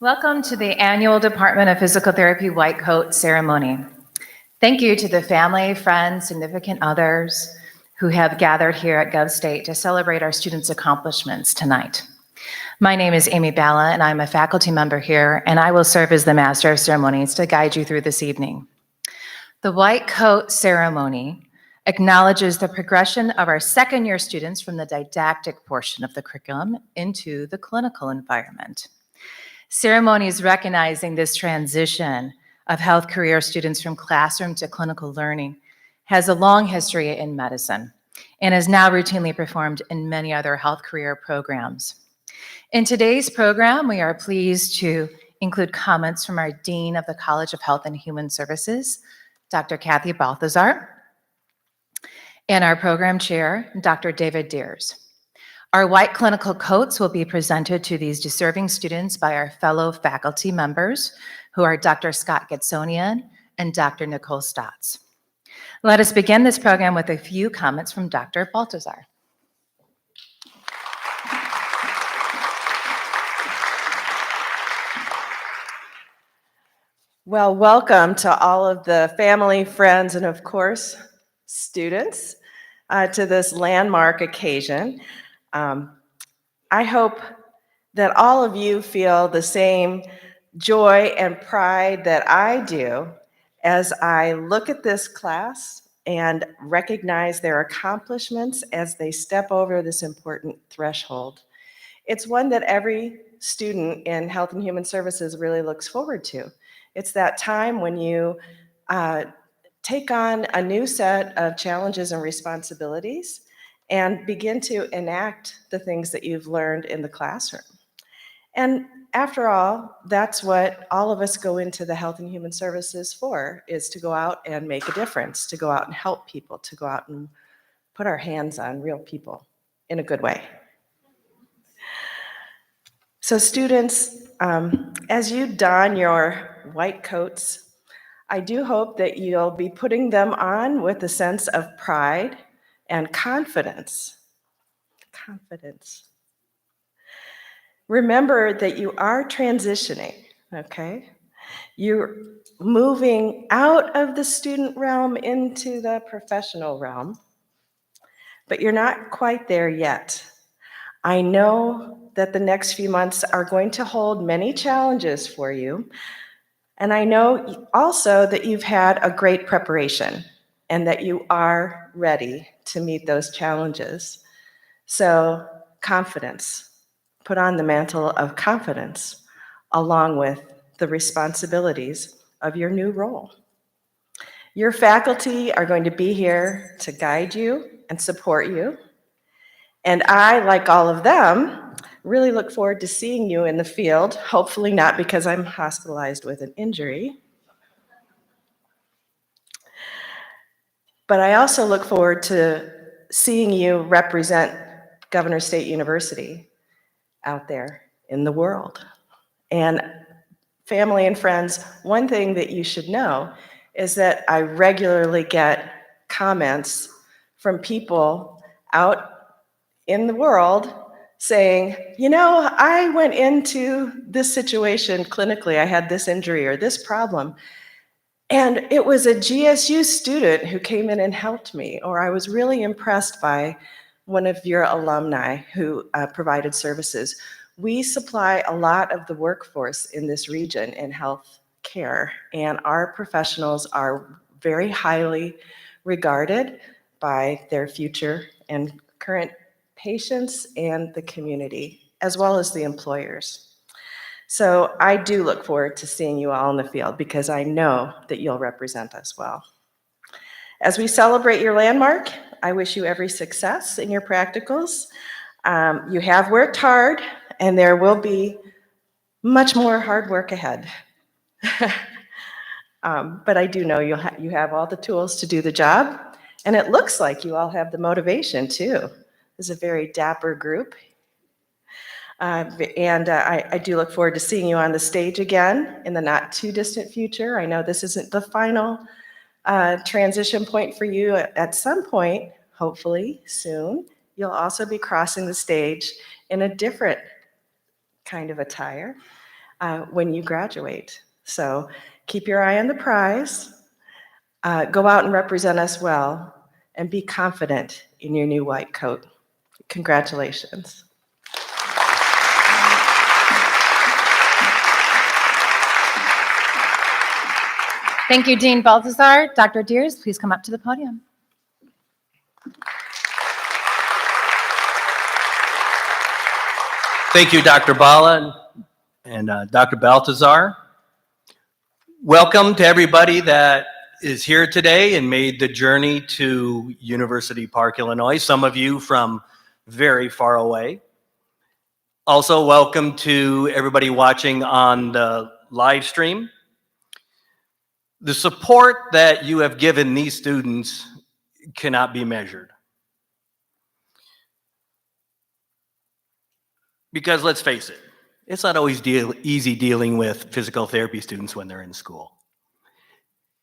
Welcome to the annual Department of Physical Therapy White Coat Ceremony. Thank you to the family, friends, significant others who have gathered here at GovState to celebrate our students' accomplishments tonight. My name is Amy Balla, and I'm a faculty member here, and I will serve as the Master of Ceremonies to guide you through this evening. The White Coat Ceremony acknowledges the progression of our second-year students from the didactic portion of the curriculum into the clinical environment. Ceremonies recognizing this transition of health career students from classroom to clinical learning has a long history in medicine and is now routinely performed in many other health career programs. In today's program, we are pleased to include comments from our Dean of the College of Health and Human Services, Dr. Kathy Balthazar, and our program chair, Dr. David Deers. Our white clinical coats will be presented to these deserving students by our fellow faculty members, who are Dr. Scott Getsonian and Dr. Nicole Stotts. Let us begin this program with a few comments from Dr. Balthazar. Well, welcome to all of the family, friends, and of course, students to this landmark occasion. I hope that all of you feel the same joy and pride that I do as I look at this class and recognize their accomplishments as they step over this important threshold. It's one that every student in Health and Human Services really looks forward to. It's that time when you take on a new set of challenges and responsibilities and begin to enact the things that you've learned in the classroom. And after all, that's what all of us go into the Health and Human Services for, is to go out and make a difference, to go out and help people, to go out and put our hands on real people in a good way. So students, as you don your white coats, I do hope that you'll be putting them on with a sense of pride and confidence. Remember that you are transitioning, okay? You're moving out of the student realm into the professional realm, but you're not quite there yet. I know that the next few months are going to hold many challenges for you, and I know also that you've had a great preparation and that you are ready to meet those challenges. So, confidence. Put on the mantle of confidence along with the responsibilities of your new role. Your faculty are going to be here to guide you and support you. And I, like all of them, really look forward to seeing you in the field, hopefully not because I'm hospitalized with an injury. But I also look forward to seeing you represent Governor State University out there in the world. And family and friends, one thing that you should know is that I regularly get comments from people out in the world saying, you know, I went into this situation clinically, I had this injury or this problem, and it was a GSU student who came in and helped me, or I was really impressed by one of your alumni who provided services. We supply a lot of the workforce in this region in health care, and our professionals are very highly regarded by their future and current patients and the community, as well as the employers. So I do look forward to seeing you all in the field because I know that you'll represent us well. As we celebrate your landmark, I wish you every success in your practicals. You have worked hard, and there will be much more hard work ahead. But I do know you have all the tools to do the job, and it looks like you all have the motivation too. This is a very dapper group. I do look forward to seeing you on the stage again in the not too distant future. I know this isn't the final transition point for you. At some point, hopefully soon, you'll also be crossing the stage in a different kind of attire. when you graduate. So keep your eye on the prize, go out and represent us well, and be confident in your new white coat. Congratulations. Thank you, Dean Balthazar. Dr. Deers, please come up to the podium. Thank you, Dr. Bala and Dr. Balthazar. Welcome to everybody that is here today and made the journey to University Park, Illinois, some of you from very far away. Also, welcome to everybody watching on the live stream. The support that you have given these students cannot be measured. Because let's face it, it's not always easy dealing with physical therapy students when they're in school.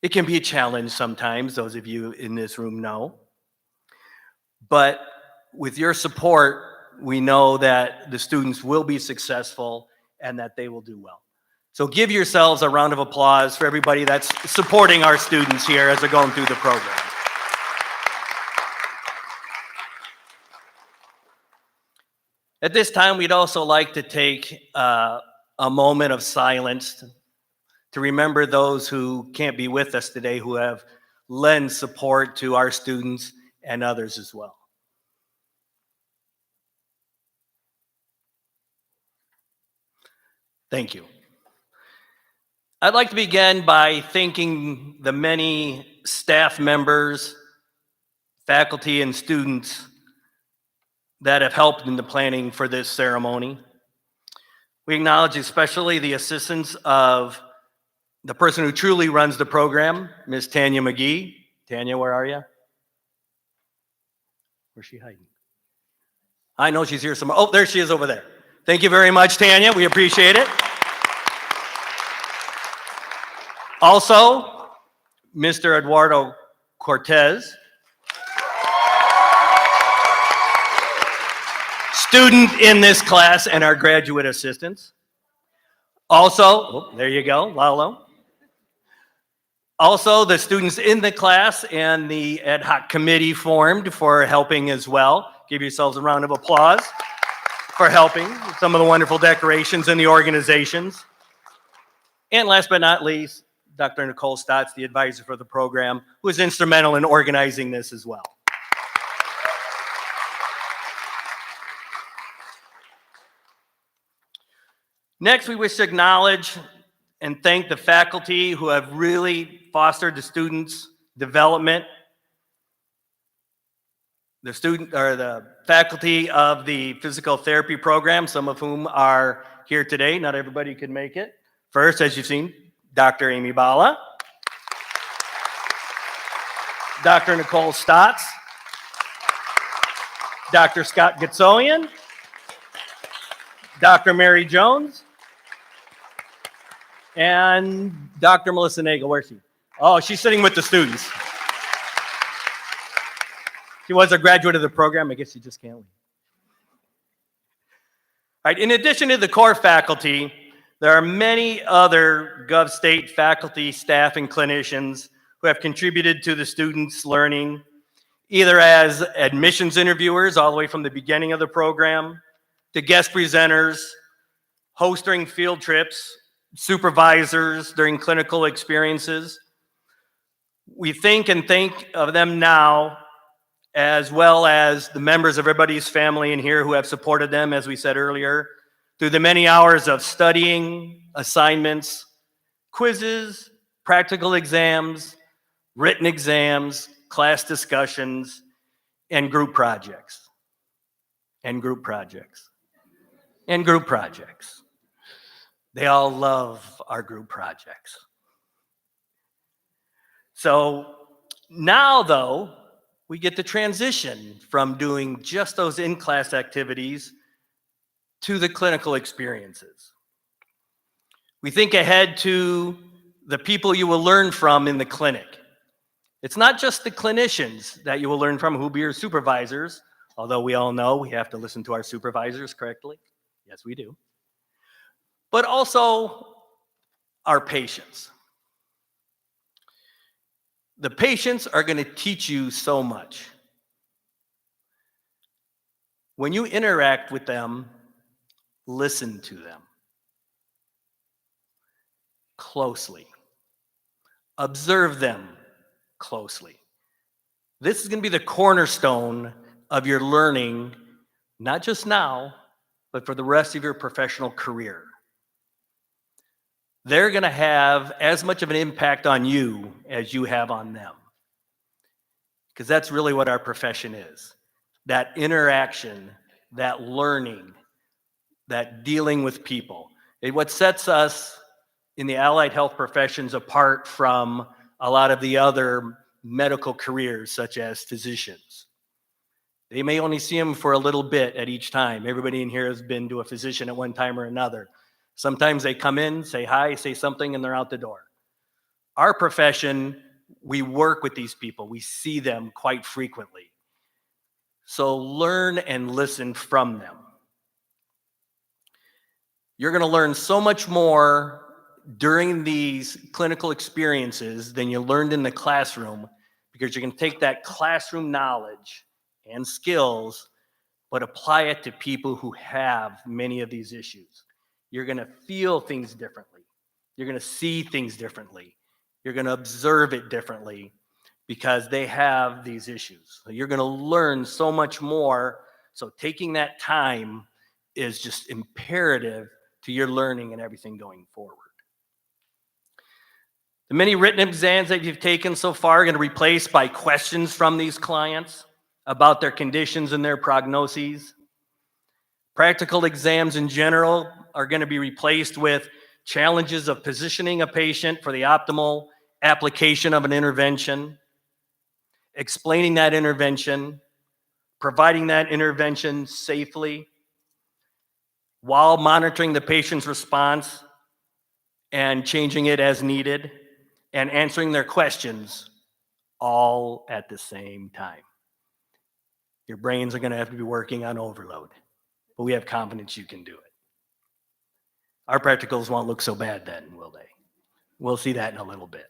It can be a challenge sometimes, those of you in this room know. But with your support, we know that the students will be successful and that they will do well. So give yourselves a round of applause for everybody that's supporting our students here as they're going through the program. At this time, we'd also like to take a moment of silence to remember those who can't be with us today, who have lent support to our students and others as well. Thank you. I'd like to begin by thanking the many staff members, faculty, and students that have helped in the planning for this ceremony. We acknowledge especially the assistance of the person who truly runs the program, Ms. Tanya McGee. Tanya, where are you? Where's she hiding? I know she's here somewhere. Oh, there she is over there. Thank you very much, Tanya. We appreciate it. Also, Mr. Eduardo Cortez, student in this class, and our graduate assistants. Also, oh, there you go, Lalo. Also, the students in the class and the ad hoc committee formed for helping as well. Give yourselves a round of applause for helping with some of the wonderful decorations and the organizations. And last but not least, Dr. Nicole Stotts, the advisor for the program, who was instrumental in organizing this as well. Next, we wish to acknowledge and thank the faculty who have really fostered the students' development. The faculty of the physical therapy program, some of whom are here today. Not everybody could make it. First, as you've seen, Dr. Amy Bala, Dr. Nicole Stotts, Dr. Scott Gitsoian, Dr. Mary Jones, and Dr. Melissa Nagel. Where's she? Oh, she's sitting with the students. She was a graduate of the program. I guess she just can't leave. All right, in addition to the core faculty, there are many other GovState faculty, staff, and clinicians who have contributed to the students' learning, either as admissions interviewers all the way from the beginning of the program, to guest presenters, hosting field trips, supervisors during clinical experiences. We think of them now, as well as the members of everybody's family in here who have supported them, as we said earlier, through the many hours of studying, assignments, quizzes, practical exams, written exams, class discussions, and group projects. And group projects. And group projects. They all love our group projects. So now, though, we get to transition from doing just those in-class activities to the clinical experiences. We think ahead to the people you will learn from in the clinic. It's not just the clinicians that you will learn from who will be your supervisors, although we all know we have to listen to our supervisors correctly. Yes, we do. but also our patients. The patients are going to teach you so much. When you interact with them, listen to them closely. Observe them closely. This is going to be the cornerstone of your learning, not just now, but for the rest of your professional career. They're going to have as much of an impact on you as you have on them. Because that's really what our profession is. That interaction, that learning, that dealing with people. What sets us in the allied health professions apart from a lot of the other medical careers, such as physicians. They may only see them for a little bit at each time. Everybody in here has been to a physician at one time or another. Sometimes they come in, say hi, say something, and they're out the door. Our profession, we work with these people. We see them quite frequently. So learn and listen from them. You're going to learn so much more during these clinical experiences than you learned in the classroom, because you're going to take that classroom knowledge and skills, but apply it to people who have many of these issues. You're going to feel things differently. You're going to see things differently. You're going to observe it differently because they have these issues. So you're going to learn so much more. So taking that time is just imperative to your learning and everything going forward. The many written exams that you've taken so far are going to be replaced by questions from these clients about their conditions and their prognoses. Practical exams in general are going to be replaced with challenges of positioning a patient for the optimal application of an intervention, explaining that intervention, providing that intervention safely, while monitoring the patient's response and changing it as needed, and answering their questions all at the same time. Your brains are going to have to be working on overload, but we have confidence you can do it. Our practicals won't look so bad then, will they? We'll see that in a little bit.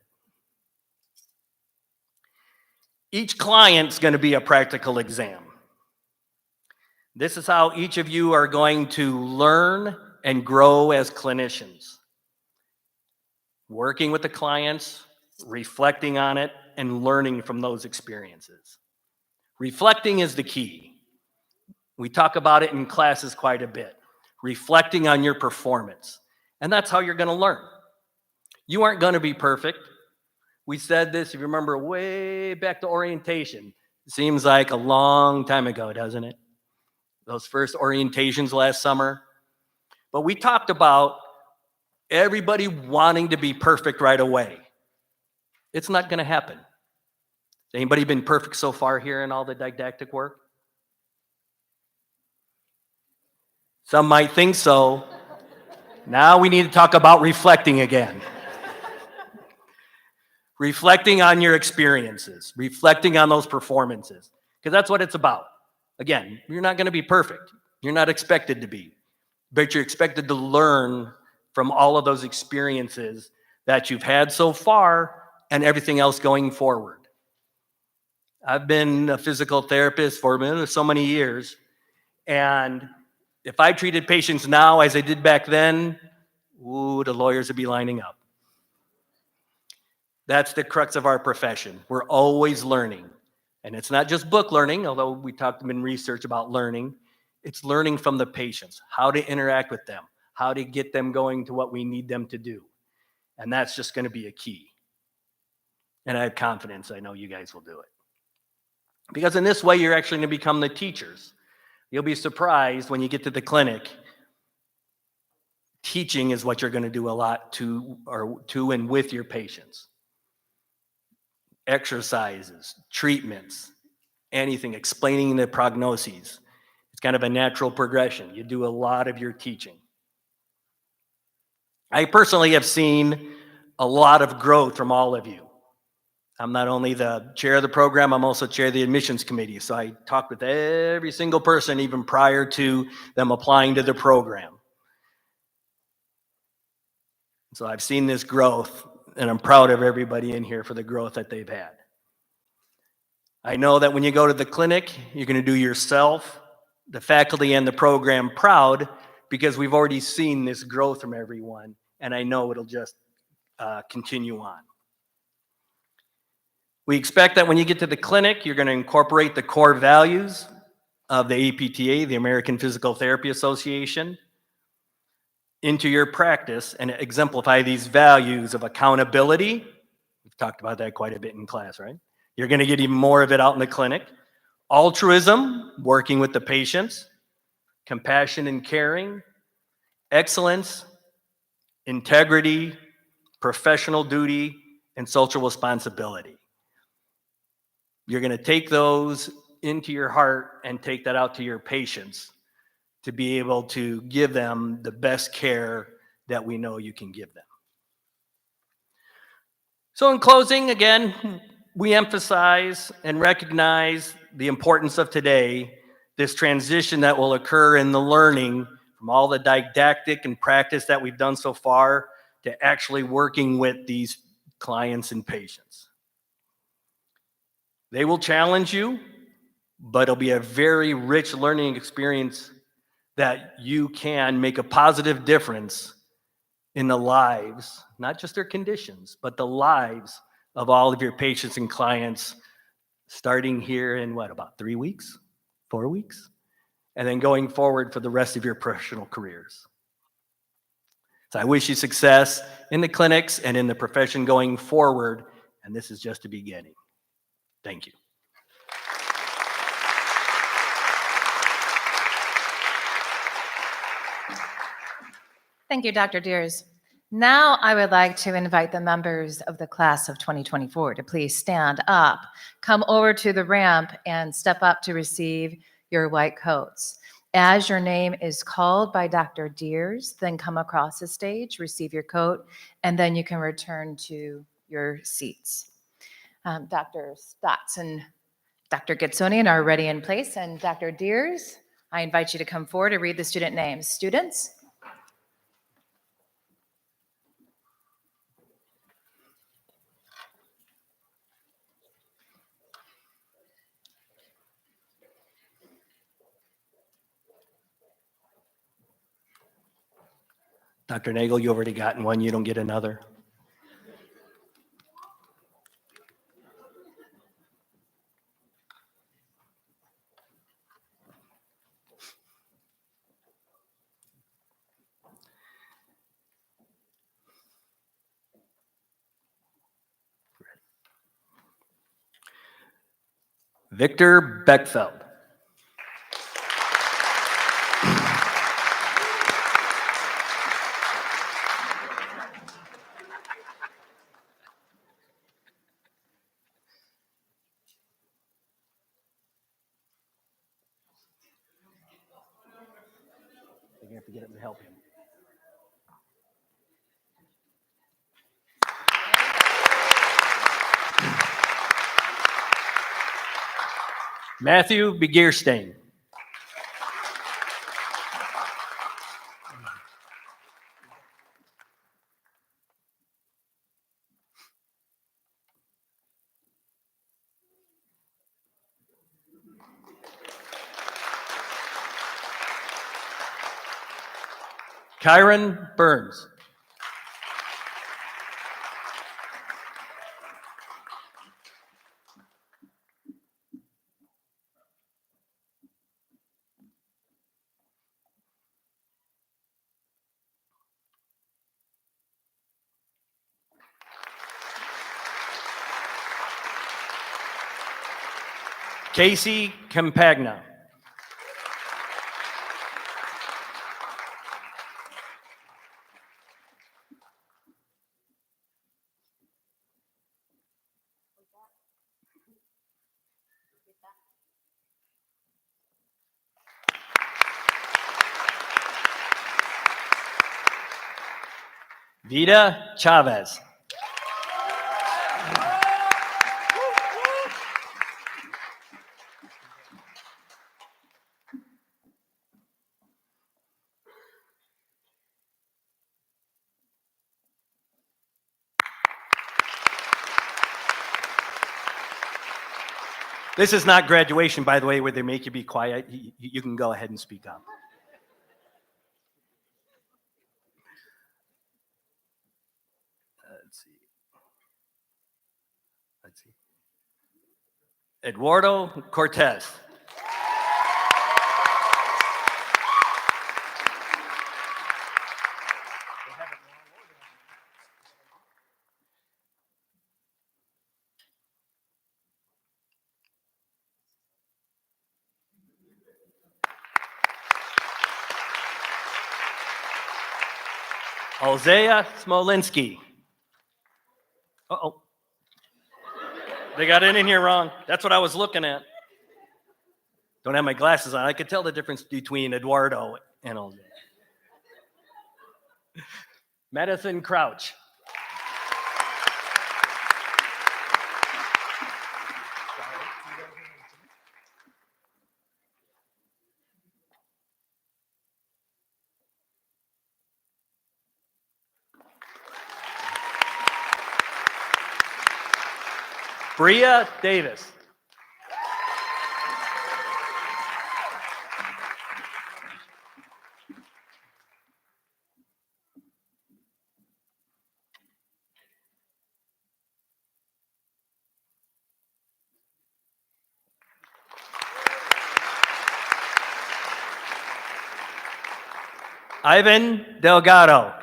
Each client's going to be a practical exam. This is how each of you are going to learn and grow as clinicians. Working with the clients, reflecting on it, and learning from those experiences. Reflecting is the key. We talk about it in classes quite a bit. Reflecting on your performance. And that's how you're going to learn. You aren't going to be perfect. We said this, if you remember, way back to orientation. It seems like a long time ago, doesn't it? Those first orientations last summer. But we talked about everybody wanting to be perfect right away. It's not going to happen. Has anybody been perfect so far here in all the didactic work? Some might think so. Now we need to talk about reflecting again. Reflecting on your experiences, reflecting on those performances, because that's what it's about. Again, you're not going to be perfect. You're not expected to be, but you're expected to learn from all of those experiences that you've had so far and everything else going forward. I've been a physical therapist for so many years, and if I treated patients now as I did back then, the lawyers would be lining up. That's the crux of our profession. We're always learning. And it's not just book learning, although we talked in research about learning. It's learning from the patients, how to interact with them, how to get them going to what we need them to do. And that's just going to be a key. And I have confidence, I know you guys will do it. Because in this way, you're actually going to become the teachers. You'll be surprised when you get to the clinic. Teaching is what you're going to do a lot to and with your patients. Exercises, treatments, anything, explaining the prognoses. It's kind of a natural progression. You do a lot of your teaching. I personally have seen a lot of growth from all of you. I'm not only the chair of the program, I'm also chair of the admissions committee. So I talk with every single person even prior to them applying to the program. So I've seen this growth, and I'm proud of everybody in here for the growth that they've had. I know that when you go to the clinic, you're going to do yourself, the faculty, and the program proud, because we've already seen this growth from everyone, and I know it'll just continue on. We expect that when you get to the clinic, you're going to incorporate the core values of the APTA, the American Physical Therapy Association, into your practice and exemplify these values of accountability. We've talked about that quite a bit in class, right? You're going to get even more of it out in the clinic. Altruism, working with the patients. Compassion and caring. Excellence, integrity, professional duty, and social responsibility. You're going to take those into your heart and take that out to your patients to be able to give them the best care that we know you can give them. So in closing, again, we emphasize and recognize the importance of today, this transition that will occur in the learning from all the didactic and practice that we've done so far to actually working with these clients and patients. They will challenge you, but it'll be a very rich learning experience that you can make a positive difference in the lives, not just their conditions, but the lives of all of your patients and clients, starting here in what, about 3 weeks, 4 weeks, and then going forward for the rest of your professional careers. So I wish you success in the clinics and in the profession going forward, and this is just the beginning. Thank you. Thank you, Dr. Deers. Now I would like to invite the members of the class of 2024 to please stand up, come over to the ramp, and step up to receive your white coats. As your name is called by Dr. Deers, then come across the stage, receive your coat, and then you can return to your seats. Dr. Stotts and Dr. Gitsonian are ready in place, and Dr. Deers, I invite you to come forward to read the student names. Students? Dr. Nagel, you already gotten one, you don't get another. Victor Beckfeld. You're going to have to get up and help him. Matthew Begierstein. Kyron Burns. Casey Campagna. Vida Chavez. This is not graduation, by the way, where they make you be quiet. You can go ahead and speak up. Let's see. Eduardo Cortez. Alzea Smolinski. Uh-oh. They got it in here wrong. That's what I was looking at. Don't have my glasses on. I could tell the difference between Eduardo and Alzea. Madison Crouch. Bria Davis. Ivan Delgado.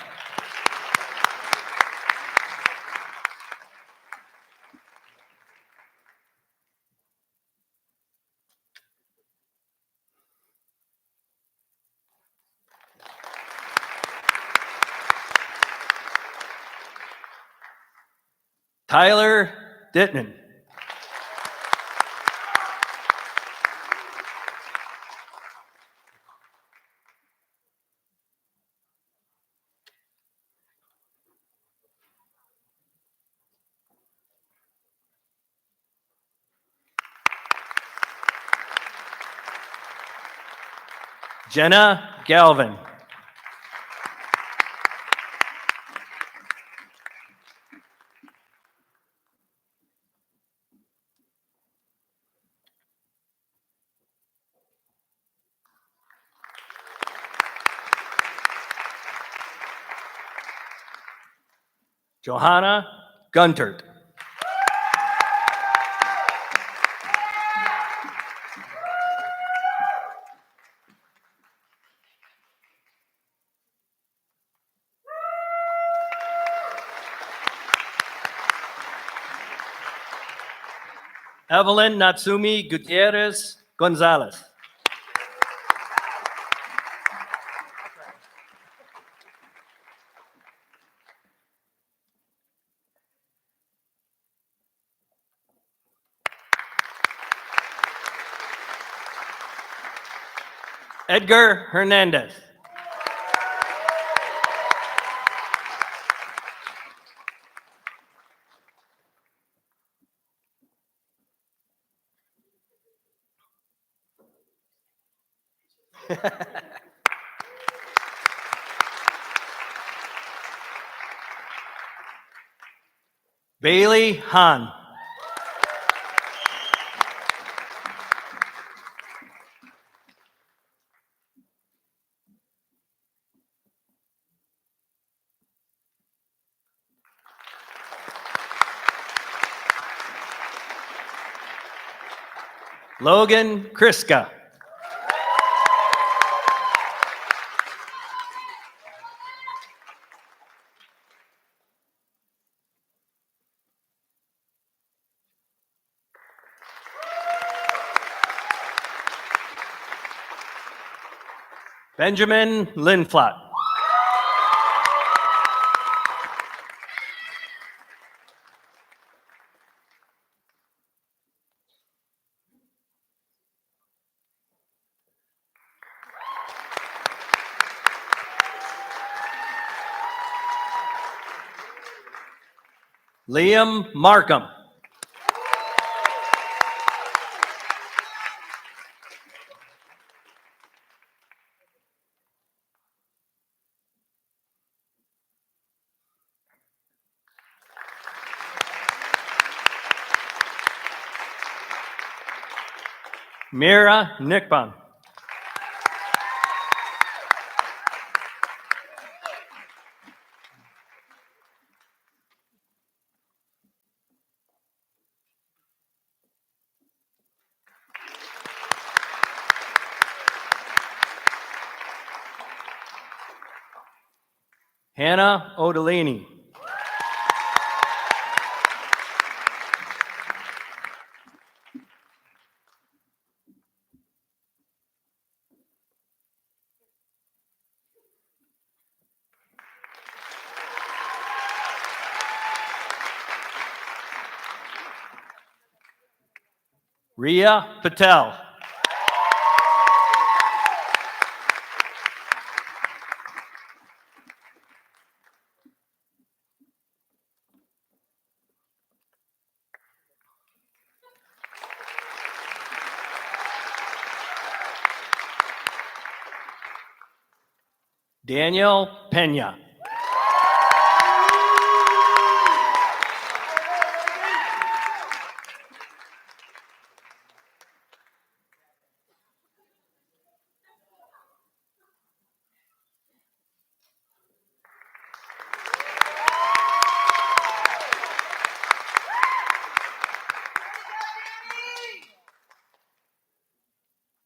Tyler Dittman. Jenna Galvin. Johanna Guntert. Evelyn Natsumi Gutierrez Gonzalez. Edgar Hernandez. Bailey Hahn. Logan Kriska. Benjamin Linflot. Liam Markham. Mira Nickbon. Hannah Odolini. Ria Patel. Daniel Pena.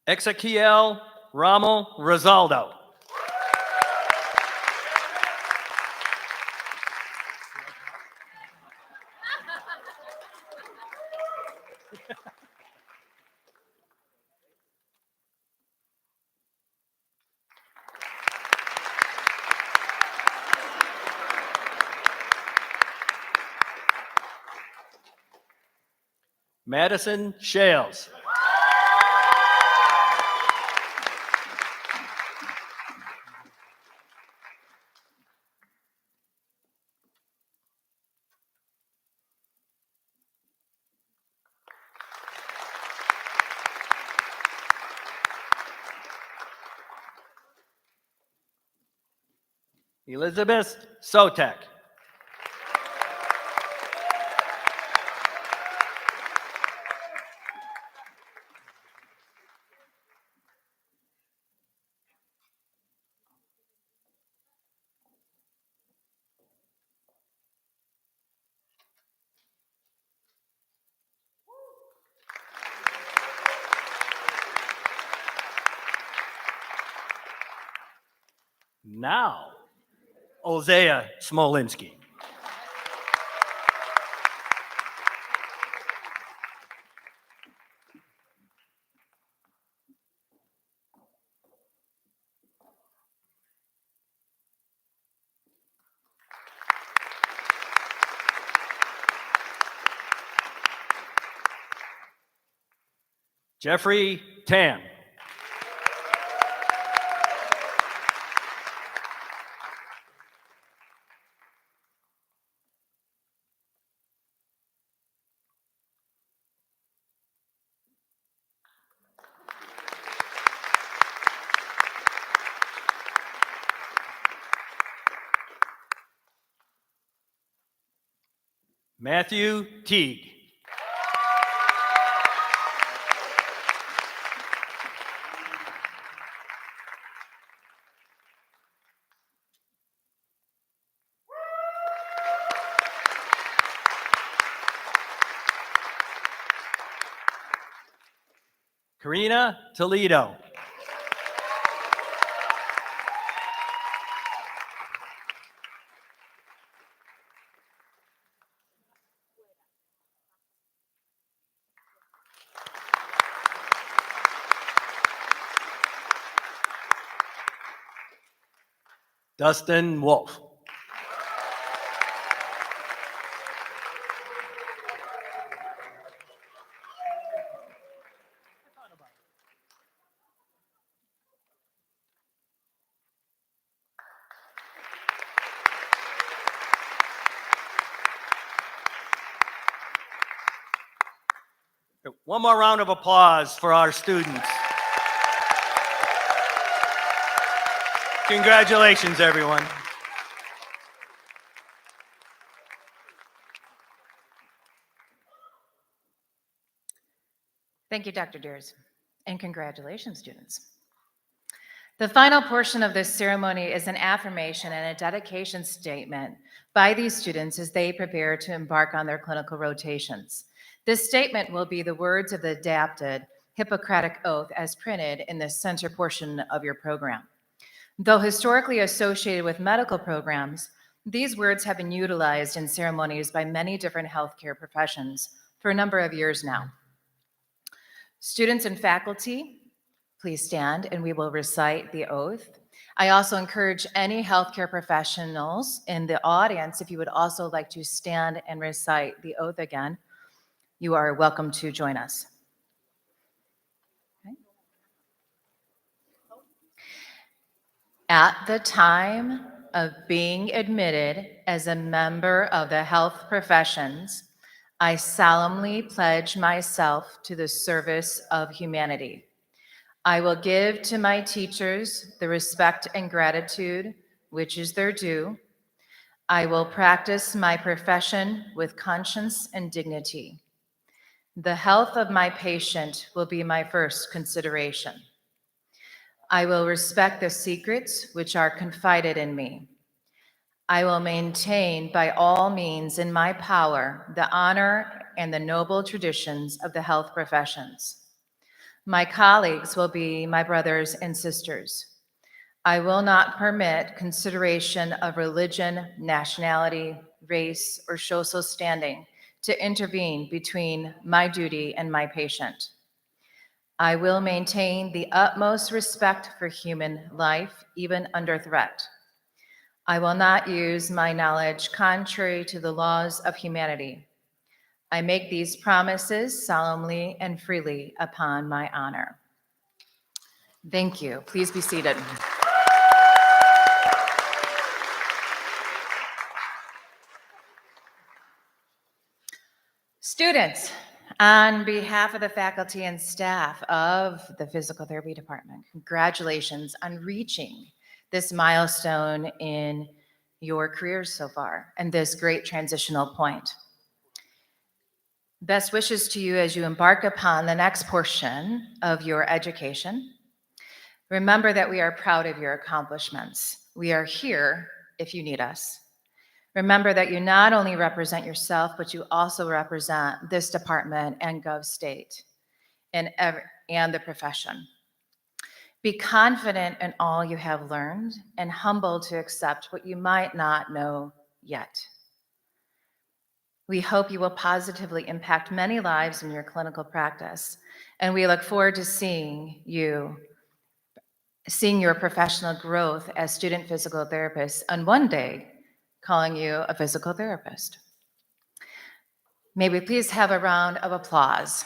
Ezequiel Ramo Rosaldo. Madison Shales. Elizabeth Sotek. Now, Ozea Smolinski. Jeffrey Tan. Matthew Teague. Karina Toledo. Dustin Wolf. One more round of applause for our students. Congratulations, everyone. Thank you, Dr. Deers. And congratulations, students. The final portion of this ceremony is an affirmation and a dedication statement by these students as they prepare to embark on their clinical rotations. This statement will be the words of the adapted Hippocratic Oath as printed in the center portion of your program. Though historically associated with medical programs, these words have been utilized in ceremonies by many different healthcare professions for a number of years now. Students and faculty, please stand and we will recite the oath. I also encourage any healthcare professionals in the audience, if you would also like to stand and recite the oath again, you are welcome to join us. Okay. At the time of being admitted as a member of the health professions, I solemnly pledge myself to the service of humanity. I will give to my teachers the respect and gratitude which is their due. I will practice my profession with conscience and dignity. The health of my patient will be my first consideration. I will respect the secrets which are confided in me. I will maintain by all means in my power the honor and the noble traditions of the health professions. My colleagues will be my brothers and sisters. I will not permit consideration of religion, nationality, race, or social standing to intervene between my duty and my patient. I will maintain the utmost respect for human life, even under threat. I will not use my knowledge contrary to the laws of humanity. I make these promises solemnly and freely upon my honor. Thank you. Please be seated. Students, on behalf of the faculty and staff of the physical therapy department, congratulations on reaching this milestone in your careers so far and this great transitional point. Best wishes to you as you embark upon the next portion of your education. Remember that we are proud of your accomplishments. We are here if you need us. Remember that you not only represent yourself, but you also represent this department and GovState and the profession. Be confident in all you have learned and humble to accept what you might not know yet. We hope you will positively impact many lives in your clinical practice, and we look forward to seeing your professional growth as student physical therapists, and one day calling you a physical therapist. May we please have a round of applause.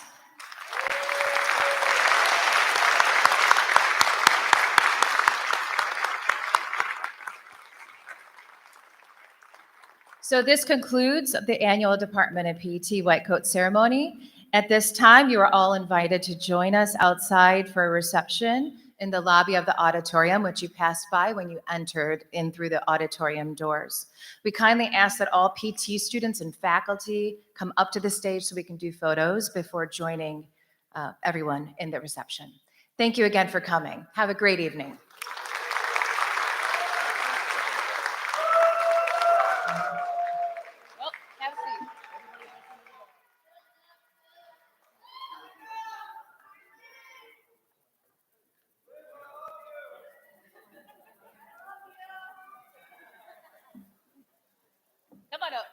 So this concludes the annual Department of PT White Coat ceremony. At this time, you are all invited to join us outside for a reception in the lobby of the auditorium, which you passed by when you entered in through the auditorium doors. We kindly ask that all PT students and faculty come up to the stage so we can do photos before joining everyone in the reception. Thank you again for coming. Have a great evening. Well, have a seat. Come on up.